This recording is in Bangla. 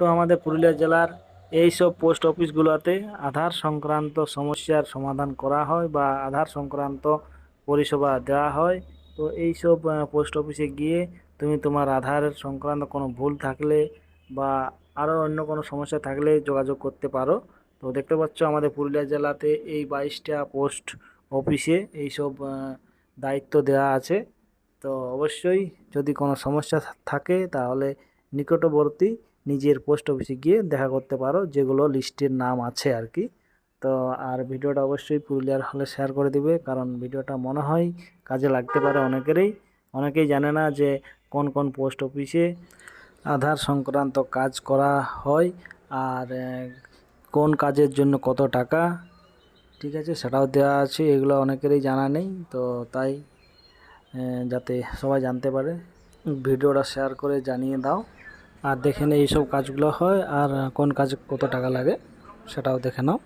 তো আমাদের পুরুলিয়া জেলার এইসব পোস্ট অফিসগুলোতে আধার সংক্রান্ত সমস্যার সমাধান করা হয় বা আধার সংক্রান্ত পরিষেবা দেওয়া হয়। তো এইসব পোস্ট অফিসে গিয়ে তুমি তোমার আধারের সংক্রান্ত কোনো ভুল থাকলে বা আরও অন্য কোনো সমস্যা থাকলে যোগাযোগ করতে পারো। তো দেখতে পাচ্ছ আমাদের পুরুলিয়া জেলাতে এই 22টা পোস্ট অফিসে এইসব দায়িত্ব দেওয়া আছে। তো অবশ্যই যদি কোনো সমস্যা থাকে তাহলে নিকটবর্তী নিজের পোস্ট অফিসে গিয়ে দেখা করতে পারো, যেগুলো লিস্টের নাম আছে আর কি। তো আর ভিডিওটা অবশ্যই পুরুলিয়ার হলে শেয়ার করে দিবে, কারণ ভিডিওটা মনে হয় কাজে লাগতে পারে অনেকেরই। অনেকেই জানে না যে কোন কোন পোস্ট অফিসে আধার সংক্রান্ত কাজ করা হয় আর কোন কাজের জন্য কত টাকা, ঠিক আছে, সেটাও দেওয়া আছে। এগুলো অনেকেরই জানা নেই, তো তাই যাতে সবাই জানতে পারে ভিডিওটা শেয়ার করে জানিয়ে দাও। আর দেখে নে এইসব কাজগুলো হয় আর কোন কাজে কত টাকা লাগে সেটাও দেখে নাও।